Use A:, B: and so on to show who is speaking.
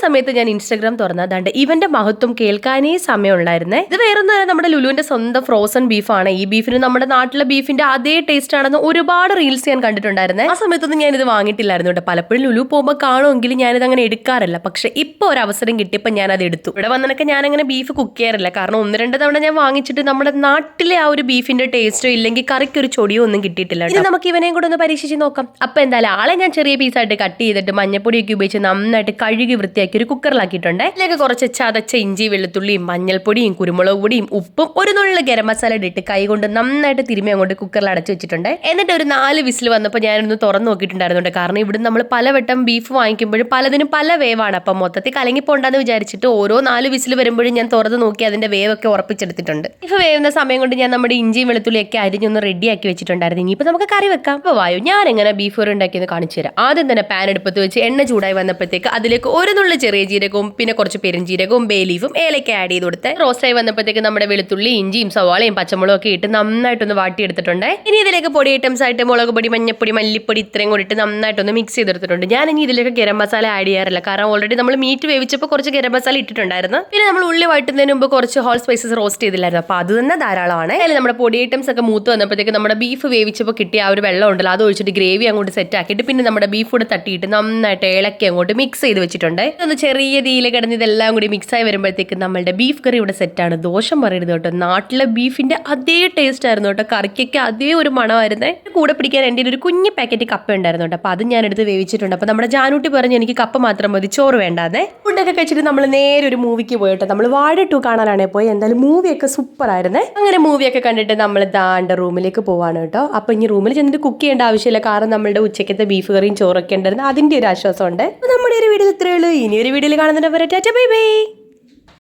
A: സമയത്ത് ഞാൻ ഇൻസ്റ്റാഗ്രാം തുറന്നതാണ്ട് ഇവന്റെ മഹത്വം കേൾക്കാനേ സമയമുണ്ടായിരുന്നേ. ഇത് വേറൊന്നും നമ്മുടെ ലുലുവിന്റെ സ്വന്തം ഫ്രോസൺ ബീഫാണ്. ഈ ബീഫിന് നമ്മുടെ നാട്ടിലെ ബീഫിന്റെ അതേ ടേസ്റ്റ് ആണെന്ന് ഒരുപാട് റീൽസ് ഞാൻ കണ്ടിട്ടുണ്ടായിരുന്നേ. ആ സമയത്തൊന്നും ഞാൻ ഇത് വാങ്ങിയിട്ടില്ലായിരുന്നു കേട്ടോ. പലപ്പോഴും ലുലു പോകുമ്പോൾ കാണുമെങ്കിലും ഞാനിത് അങ്ങനെ എടുക്കാറില്ല. പക്ഷെ ഇപ്പൊ ഒരു അവസരം കിട്ടിയപ്പോൾ ഞാൻ അത് എടുത്തു. ഇവിടെ വന്നൊക്കെ ഞാൻ അങ്ങനെ ബീഫ് കുക്ക് ചെയ്യാറില്ല. കാരണം 1-2 തവണ ഞാൻ വാങ്ങിച്ചിട്ട് നമ്മുടെ നാട്ടിലെ ആ ഒരു ബീഫിന്റെ ടേസ്റ്റോ ഇല്ലെങ്കിൽ കറിക്ക് ഒരു ചൊടിയോ ഒന്നും കിട്ടിയിട്ടില്ല. ഇനി നമുക്ക് ഇവനെയും കൂടെ ഒന്ന് പരീക്ഷിച്ച് നോക്കാം. അപ്പൊ എന്തായാലും ആളെ ഞാൻ ചെറിയ പീസായിട്ട് കട്ട് ചെയ്തിട്ട് മഞ്ഞപ്പൊടിയൊക്കെ ഉപയോഗിച്ച് നന്നായിട്ട് കഴുകി വൃത്തിയാക്കി ഒരു കുക്കറിലാക്കിയിട്ടുണ്ട്. ഇതിലേക്ക് കുറച്ച് ചതച്ച ഇഞ്ചി, വെളുത്തുള്ളിയും, മഞ്ഞൾപ്പൊടിയും, കുരുമുളക് പൊടിയും, ഉപ്പും, ഒരു നുള്ളു ഗരം മസാല ഇട്ട് കൈ കൊണ്ട് നന്നായിട്ട് തിരുമ്മി അങ്ങോട്ട് കുക്കറിൽ അടച്ചു വെച്ചിട്ടുണ്ട്. എന്നിട്ട് ഒരു 4 വിസിൽ വന്നപ്പോൾ ഞാനൊന്ന് തുറന്നു നോക്കിയിട്ടുണ്ടായിരുന്നുണ്ട്. കാരണം ഇവിടെ നമ്മൾ പലവട്ടം ബീഫ് വാങ്ങിക്കുമ്പോഴും പലതിനും പല വേവാണ്. അപ്പം മൊത്തത്തിൽ കലങ്ങിപ്പോണ്ടെന്ന് വിചാരിച്ചിട്ട് ഓരോ 4 വിസിൽ വരുമ്പോഴും ഞാൻ തുറന്ന് നോക്കി അതിന്റെ വേവൊക്കെ ഉറപ്പിച്ചെടുത്തിട്ടുണ്ട്. ബീഫ് വേവുന്ന സമയം കൊണ്ട് ഞാൻ നമ്മുടെ ഇഞ്ചിയും വെളുത്തുള്ളിയൊക്കെ അരിഞ്ഞൊന്ന് റെഡിയാക്കി വെച്ചിട്ടുണ്ടായിരുന്നു. ഇനിയിപ്പോൾ നമുക്ക് കറി വെക്കാം. അപ്പോൾ വായു ഞാൻ എങ്ങനെ ബീഫ് കറി ഉണ്ടാക്കിയെന്ന് കാണിച്ചു തരാം. ആദ്യം തന്നെ പാൻ എടുപ്പത്ത് വെച്ച് എണ്ണ ചൂടായി വന്നപ്പോഴത്തേക്ക് അതിലേക്ക് ഒരു നുള്ളു ചെറിയ ജീരകവും പിന്നെ കുറച്ച് പെരുംജീരകവും ബേ ലീഫും ഏലക്ക ആഡ് ചെയ്ത് കൊടുത്ത് റോസ്റ്റായി വന്നപ്പോഴത്തേക്ക് നമ്മുടെ വെളുത്തുള്ളി, ഇഞ്ചിയും, സവാളയും, പച്ചമുളകും ഒക്കെ ഇട്ട് നന്നായിട്ടൊന്ന് വാട്ടിയെടുത്തിട്ടുണ്ട്. ഇനി ഇതിലേക്ക് പൊടി ഐറ്റംസ് ആയിട്ട് മുളക് പൊടി, മഞ്ഞപ്പൊടി, മല്ലിപ്പൊടി ഇത്രയും കൂടി ഇട്ട് നന്നായിട്ടൊന്ന് മിക്സ് ചെയ്തെടുത്തിട്ടുണ്ട്. ഞാൻ ഇനി ഇതിലേക്ക് ഗരം മസാല ആഡ് ചെയ്യാറില്ല. കാരണം ഓൾറെഡി നമ്മൾ മീറ്റ് വേവിച്ചപ്പോൾ കുറച്ച് ഗരം മസാല ഇട്ടിട്ടുണ്ടായിരുന്നു. പിന്നെ നമ്മൾ ഉള്ളി വഴറ്റുന്നതിന് മുമ്പ് കുറച്ച് ഹോൾ സ്പൈസസ് റോസ്റ്റ് ചെയ്തില്ലായിരുന്നു. അപ്പോൾ അത് തന്നെ ധാരാളമാണ്. അതിൽ നമ്മുടെ പൊടി ഐറ്റംസ് ഒക്കെ മൂത്ത് വന്നപ്പോഴത്തേക്ക് നമ്മുടെ ബീഫ് വേവിച്ചപ്പോൾ കിട്ടിയ ആ ഒരു വെള്ളം ഉണ്ടല്ലോ അത് ഒഴിച്ചിട്ട് ഗ്രേവി അങ്ങോട്ട് സെറ്റ് ആക്കിയിട്ട് പിന്നെ നമ്മുടെ ബീഫ് കൂടെ തട്ടിയിട്ട് നന്നായിട്ട് ഇളക്കി അങ്ങോട്ട് മിക്സ് ചെയ്ത് വെച്ചിട്ടുണ്ട്. ഇതൊന്ന് ചെറിയ തീയിൽ കിടന്ന് ഇതെല്ലാം കൂടി മിക്സ് ആയി വരുമ്പോഴത്തേക്ക് നമ്മളുടെ ബീഫ് കറി ഇവിടെ സെറ്റാണ്. ദോഷം പറയരുത് കേട്ടോ. നാട്ടിലെ ബീഫിന്റെ അതേ ടേസ്റ്റ് ആയിരുന്നു കേട്ടോ. കറിക്കൊക്കെ അതേ ഒരു മണമായിരുന്നേ. കൂടെ പിടിക്കാൻ എൻ്റെ ഒരു കുഞ്ഞ് പാക്കറ്റ് കപ്പ ഉണ്ടായിരുന്നു കേട്ടോ. അപ്പോൾ അത് ഞാൻ എടുത്ത് വേവിച്ചിട്ടുണ്ട്. അപ്പോൾ നമ്മുടെ ജാനൂട്ടി പറഞ്ഞു എനിക്ക് കപ്പ മാത്രം മതി, ചോറ് വേണ്ടാതെ. ഫുഡൊക്കെ കഴിച്ചിട്ട് നമ്മൾ നേരെ ഒരു മൂവിക്ക് പോയിട്ടോ. നമ്മൾ വാഴ 2 കാണാനാണേ പോയി. എന്തായാലും മൂവിയൊക്കെ സൂപ്പർ ആയിരുന്നേ. അങ്ങനെ മൂവിയൊക്കെ കണ്ടിട്ട് നമ്മൾ ദാണ്ട റൂമിലേക്ക് പോവാണ് കേട്ടോ. അപ്പോൾ ഇനി റൂമിൽ ചെന്നിട്ട് കുക്ക് ചെയ്യേണ്ട ആവശ്യമില്ല. കാരണം നമ്മളുടെ ഉച്ചക്കത്തെ ബീഫ് കറിയും ചോറൊക്കെ ഉണ്ടായിരുന്നു. അതിൻ്റെ ഒരു ആശ്വാസം ഉണ്ട്. നമ്മുടെ ഒരു വീഡിയോ ഇത്രയേ ഉള്ളൂ. ഇനി ഒരു വീഡിയോയിൽ കാണുന്നതിന് ടാറ്റാ ബൈ ബൈ.